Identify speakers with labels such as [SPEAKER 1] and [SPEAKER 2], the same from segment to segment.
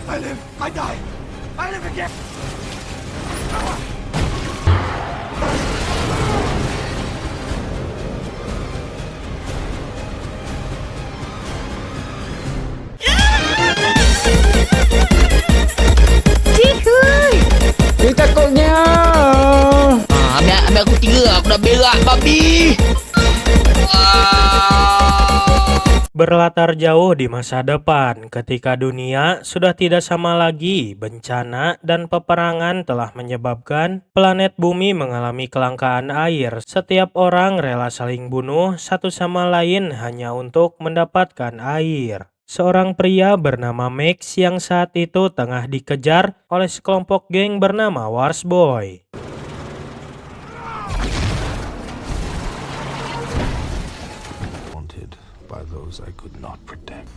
[SPEAKER 1] I live, I die, I live again.
[SPEAKER 2] Dia takutnya.
[SPEAKER 3] Ambil aku 3. Aku dah berak babi.
[SPEAKER 4] Berlatar jauh di masa depan, ketika dunia sudah tidak sama lagi, bencana dan peperangan telah menyebabkan planet bumi mengalami kelangkaan air. Setiap orang rela saling bunuh satu sama lain hanya untuk mendapatkan air. Seorang pria bernama Max yang saat itu tengah dikejar oleh sekelompok geng bernama Wars Boy.
[SPEAKER 1] By those I could not protect.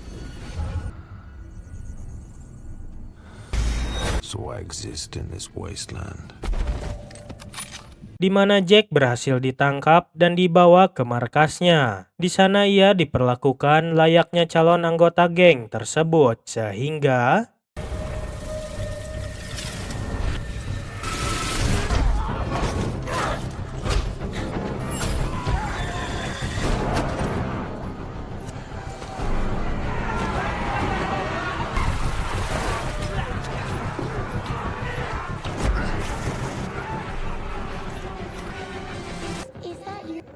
[SPEAKER 1] So I exist in this wasteland.
[SPEAKER 4] Di mana Jack berhasil ditangkap dan dibawa ke markasnya. Di sana ia diperlakukan layaknya calon anggota geng tersebut, sehingga
[SPEAKER 5] Is that you?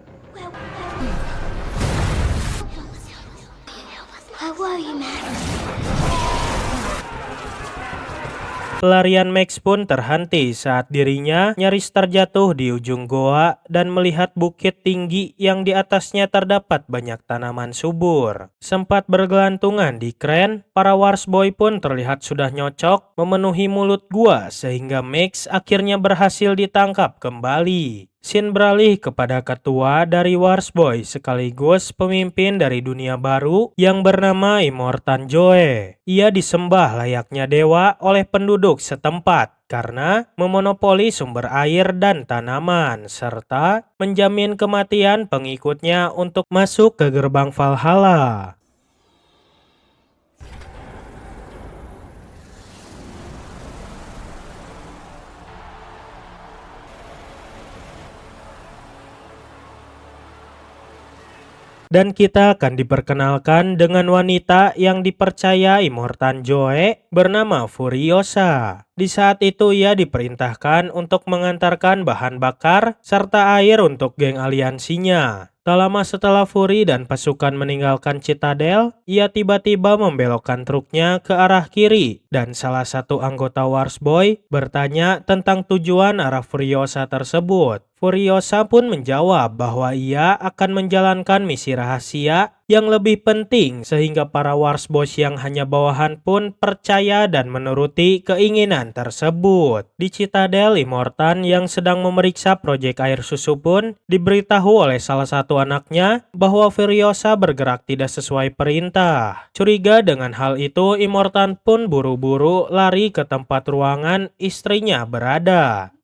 [SPEAKER 5] Where were you, man?
[SPEAKER 4] pelarian Max pun terhenti saat dirinya nyaris terjatuh di ujung goa dan melihat bukit tinggi yang di atasnya terdapat banyak tanaman subur. Sempat bergelantungan di kren, para Wars Boy pun terlihat sudah nyocok memenuhi mulut gua sehingga Max akhirnya berhasil ditangkap kembali. Scene beralih kepada ketua dari Wars Boy sekaligus pemimpin dari dunia baru yang bernama Immortan Joe. Ia disembah layaknya dewa oleh penduduk setempat karena memonopoli sumber air dan tanaman serta menjamin kematian pengikutnya untuk masuk ke gerbang Valhalla. Dan kita akan diperkenalkan dengan wanita yang dipercaya Immortan Joe bernama Furiosa. Di saat itu ia diperintahkan untuk mengantarkan bahan bakar serta air untuk geng aliansinya. Tak lama setelah Fury dan pasukan meninggalkan Citadel, ia tiba-tiba membelokkan truknya ke arah kiri dan salah satu anggota Wars Boy bertanya tentang tujuan arah Furiosa tersebut. Furiosa pun menjawab bahwa ia akan menjalankan misi rahasia yang lebih penting sehingga para Wars Boys yang hanya bawahan pun percaya dan menuruti keinginan tersebut. Di Citadel, Immortan yang sedang memeriksa proyek air susu pun diberitahu oleh salah satu anaknya bahwa Furiosa bergerak tidak sesuai perintah. Curiga dengan hal itu, Immortan pun buru-buru lari ke tempat ruangan istrinya berada.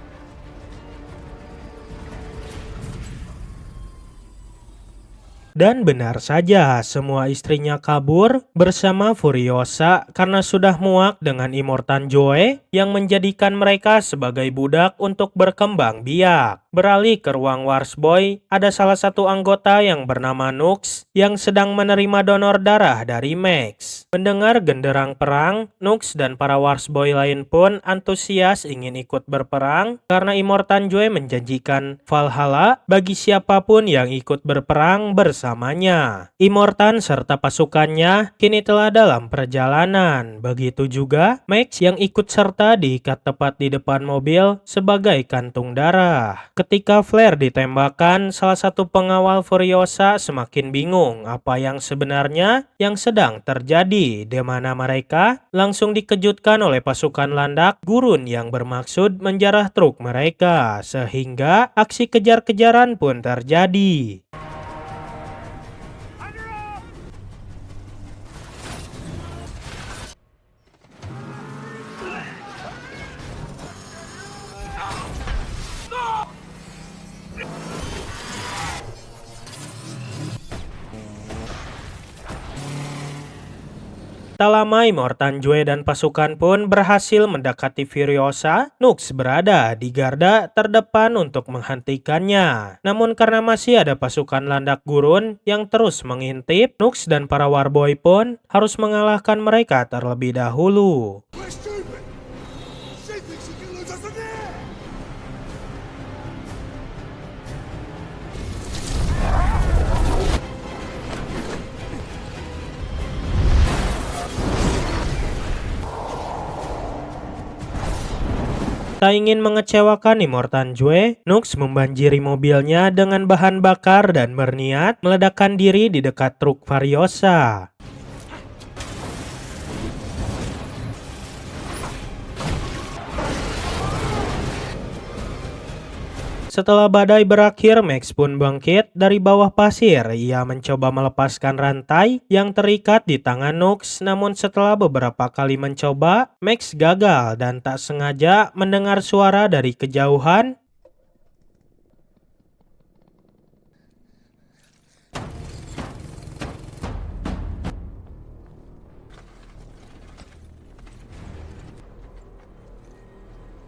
[SPEAKER 4] Dan benar saja, semua istrinya kabur bersama Furiosa karena sudah muak dengan Immortan Joe yang menjadikan mereka sebagai budak untuk berkembang biak. Beralih ke ruang Wars Boy, ada salah satu anggota yang bernama Nux yang sedang menerima donor darah dari Max. Mendengar genderang perang, Nux dan para Wars Boy lain pun antusias ingin ikut berperang karena Immortan Joe menjanjikan Valhalla bagi siapapun yang ikut berperang bersamanya. Immortan serta pasukannya kini telah dalam perjalanan. Begitu juga Max yang ikut serta diikat tepat di depan mobil sebagai kantung darah. Ketika flare ditembakkan, salah satu pengawal Furiosa semakin bingung apa yang sebenarnya yang sedang terjadi, di mana mereka langsung dikejutkan oleh pasukan landak gurun yang bermaksud menjarah truk mereka, sehingga aksi kejar-kejaran pun terjadi. Tak lama Immortan Joe dan pasukan pun berhasil mendekati Furiosa. Nux berada di garda terdepan untuk menghentikannya. Namun karena masih ada pasukan landak gurun yang terus mengintip, Nux dan para Warboy pun harus mengalahkan mereka terlebih dahulu. Tak ingin mengecewakan Immortan Joe, Nux membanjiri mobilnya dengan bahan bakar dan berniat meledakkan diri di dekat truk Furiosa. Setelah badai berakhir, Max pun bangkit dari bawah pasir. Ia mencoba melepaskan rantai yang terikat di tangan Nux, namun setelah beberapa kali mencoba, Max gagal dan tak sengaja mendengar suara dari kejauhan.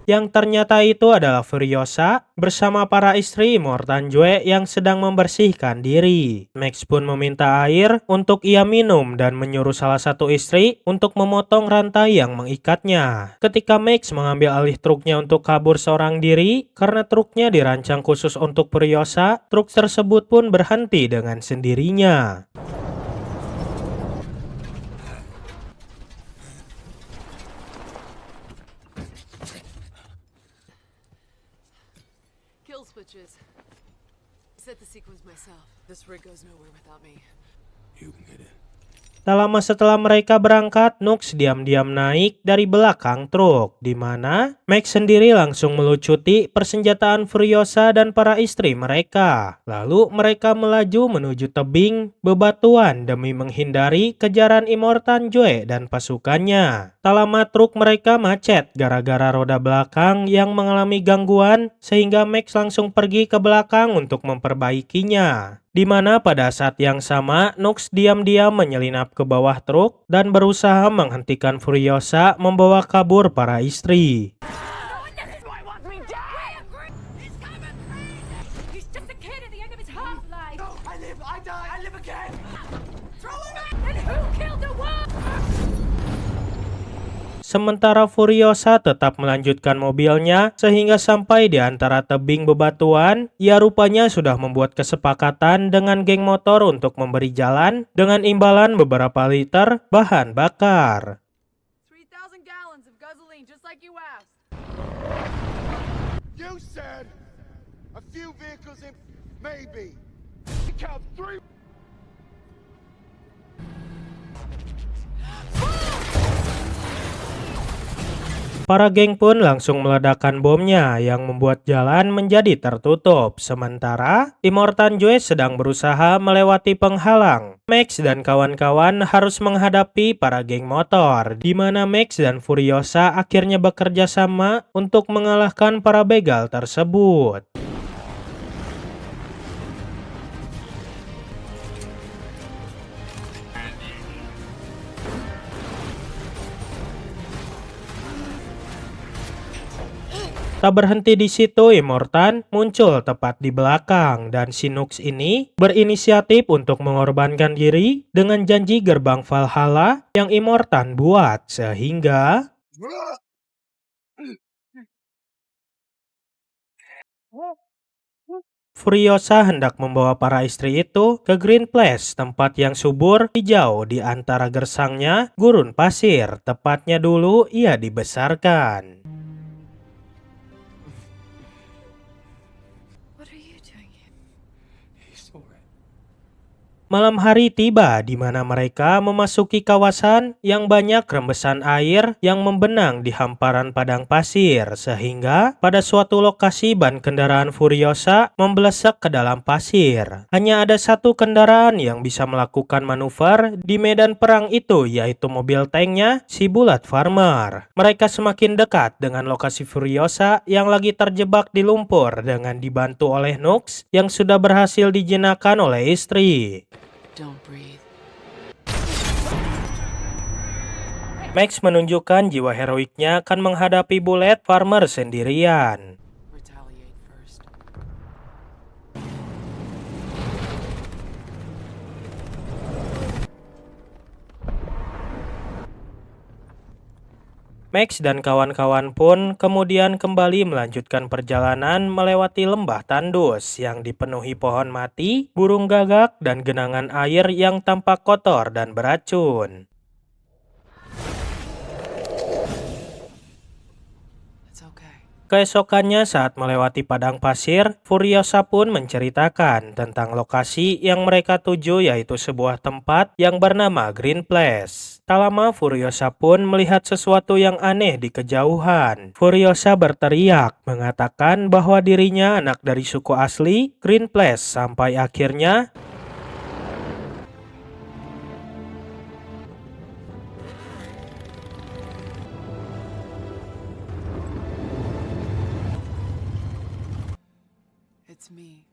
[SPEAKER 4] Yang ternyata itu adalah Furiosa bersama para istri Immortan Joe yang sedang membersihkan diri. Max pun meminta air untuk ia minum dan menyuruh salah satu istri untuk memotong rantai yang mengikatnya. Ketika Max mengambil alih truknya untuk kabur seorang diri, karena truknya dirancang khusus untuk Furiosa, truk tersebut pun berhenti dengan sendirinya.
[SPEAKER 5] Switches. Set the sequence myself. This rig goes nowhere without me.
[SPEAKER 1] You can get it.
[SPEAKER 4] Tak lama setelah mereka berangkat, Nux diam-diam naik dari belakang truk, di mana Max sendiri langsung melucuti persenjataan Furiosa dan para istri mereka. Lalu mereka melaju menuju tebing bebatuan demi menghindari kejaran Immortan Joe dan pasukannya. Tak lama truk mereka macet gara-gara roda belakang yang mengalami gangguan, sehingga Max langsung pergi ke belakang untuk memperbaikinya. Di mana pada saat yang sama, Nux diam-diam menyelinap ke bawah truk dan berusaha menghentikan Furiosa membawa kabur para istri. Sementara Furiosa tetap melanjutkan mobilnya sehingga sampai di antara tebing bebatuan. Ia rupanya sudah membuat kesepakatan dengan geng motor untuk memberi jalan dengan imbalan beberapa liter bahan bakar.
[SPEAKER 5] 3,000 gallons of gasoline, just like you asked.
[SPEAKER 6] You said a few vehicles in, maybe. Count 3.
[SPEAKER 4] Para geng pun langsung meledakkan bomnya yang membuat jalan menjadi tertutup. Sementara Immortan Joe sedang berusaha melewati penghalang. Max dan kawan-kawan harus menghadapi para geng motor, di mana Max dan Furiosa akhirnya bekerja sama untuk mengalahkan para begal tersebut. Tak berhenti di situ, Immortan muncul tepat di belakang dan si Nux ini berinisiatif untuk mengorbankan diri dengan janji gerbang Valhalla yang Immortan buat, sehingga Furiosa hendak membawa para istri itu ke Green Place, tempat yang subur hijau di antara gersangnya gurun pasir, tepatnya dulu ia dibesarkan. Malam hari tiba di mana mereka memasuki kawasan yang banyak rembesan air yang membenang di hamparan padang pasir, sehingga pada suatu lokasi ban kendaraan Furiosa membelesek ke dalam pasir. Hanya ada satu kendaraan yang bisa melakukan manuver di medan perang itu, yaitu mobil tanknya si Bullet Farmer. Mereka semakin dekat dengan lokasi Furiosa yang lagi terjebak di lumpur dengan dibantu oleh Nux yang sudah berhasil dijinakkan oleh istri.
[SPEAKER 5] Don't breathe.
[SPEAKER 4] Max menunjukkan jiwa heroiknya akan menghadapi Bullet Farmer sendirian.
[SPEAKER 5] Retaliate first.
[SPEAKER 4] Max dan kawan-kawan pun kemudian kembali melanjutkan perjalanan melewati lembah tandus yang dipenuhi pohon mati, burung gagak, dan genangan air yang tampak kotor dan beracun.
[SPEAKER 5] It's okay.
[SPEAKER 4] Keesokannya saat melewati padang pasir, Furiosa pun menceritakan tentang lokasi yang mereka tuju, yaitu sebuah tempat yang bernama Green Place. Tak lama Furiosa pun melihat sesuatu yang aneh di kejauhan. Furiosa berteriak, mengatakan bahwa dirinya anak dari suku asli Green Place, sampai akhirnya
[SPEAKER 5] It's me.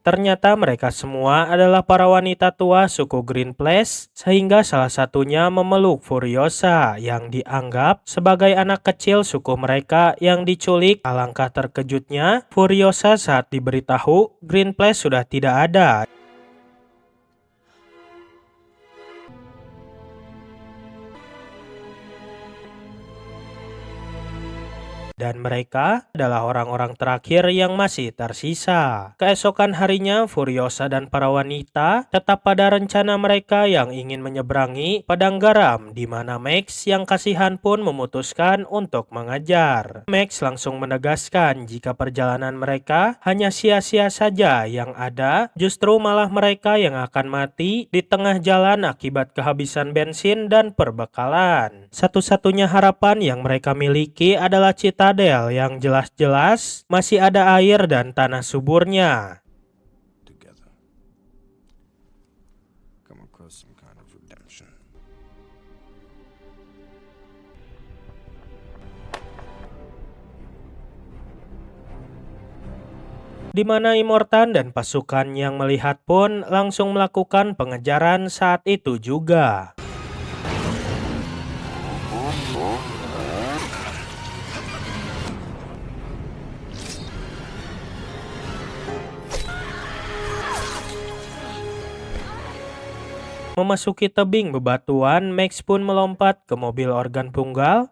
[SPEAKER 4] ternyata mereka semua adalah para wanita tua suku Green Place, sehingga salah satunya memeluk Furiosa yang dianggap sebagai anak kecil suku mereka yang diculik. Alangkah terkejutnya Furiosa saat diberitahu Green Place sudah tidak ada. Dan mereka adalah orang-orang terakhir yang masih tersisa. Keesokan harinya, Furiosa dan para wanita tetap pada rencana mereka yang ingin menyeberangi padang garam, di mana Max yang kasihan pun memutuskan untuk mengajar. Max langsung menegaskan jika perjalanan mereka hanya sia-sia saja, yang ada justru malah mereka yang akan mati di tengah jalan akibat kehabisan bensin dan perbekalan. Satu-satunya harapan yang mereka miliki adalah Citadel yang jelas-jelas masih ada air dan tanah suburnya.
[SPEAKER 1] Together. Come across some kind of redemption.
[SPEAKER 4] Di mana Immortan dan pasukan yang melihat pun langsung melakukan pengejaran saat itu juga. Memasuki tebing bebatuan, Max pun melompat ke mobil organ tunggal.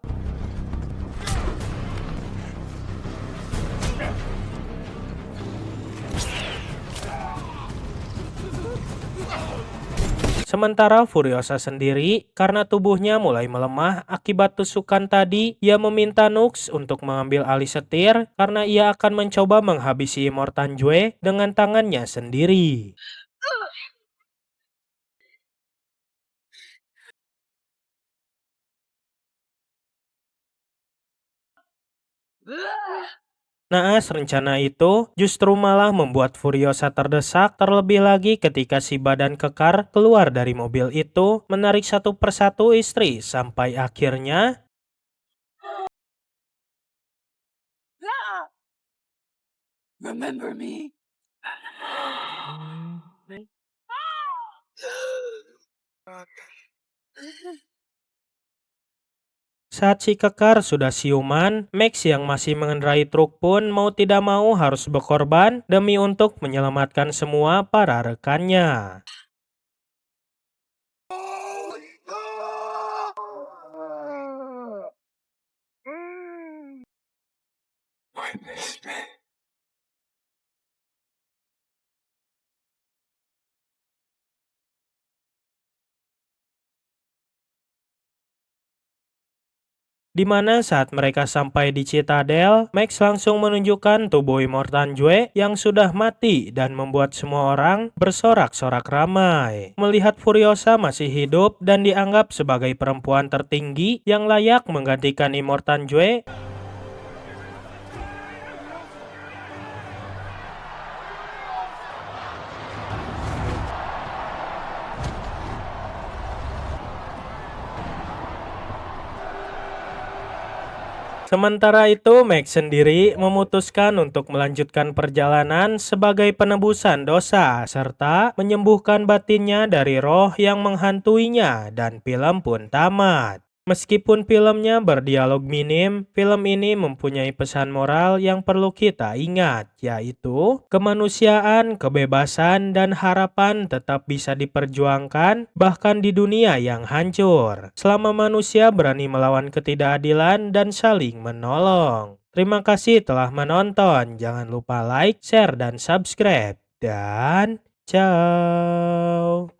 [SPEAKER 4] Sementara Furiosa sendiri, karena tubuhnya mulai melemah akibat tusukan tadi, ia meminta Nux untuk mengambil alih setir karena ia akan mencoba menghabisi Immortan Joe dengan tangannya sendiri. Naas rencana itu justru malah membuat Furiosa terdesak, terlebih lagi ketika si badan kekar keluar dari mobil itu menarik satu persatu istri sampai akhirnya
[SPEAKER 5] Remember me?
[SPEAKER 4] saat si kekar sudah siuman, Max yang masih mengendarai truk pun mau tidak mau harus berkorban demi untuk menyelamatkan semua para rekannya.
[SPEAKER 1] Witness me.
[SPEAKER 4] Di mana saat mereka sampai di Citadel, Max langsung menunjukkan tubuh Immortan Joe yang sudah mati dan membuat semua orang bersorak-sorak ramai. Melihat Furiosa masih hidup dan dianggap sebagai perempuan tertinggi yang layak menggantikan Immortan Joe, sementara itu, Max sendiri memutuskan untuk melanjutkan perjalanan sebagai penebusan dosa serta menyembuhkan batinnya dari roh yang menghantuinya, dan film pun tamat. Meskipun filmnya berdialog minim, film ini mempunyai pesan moral yang perlu kita ingat, yaitu kemanusiaan, kebebasan, dan harapan tetap bisa diperjuangkan bahkan di dunia yang hancur. Selama manusia berani melawan ketidakadilan dan saling menolong. Terima kasih telah menonton. Jangan lupa like, share, dan subscribe. Dan ciao.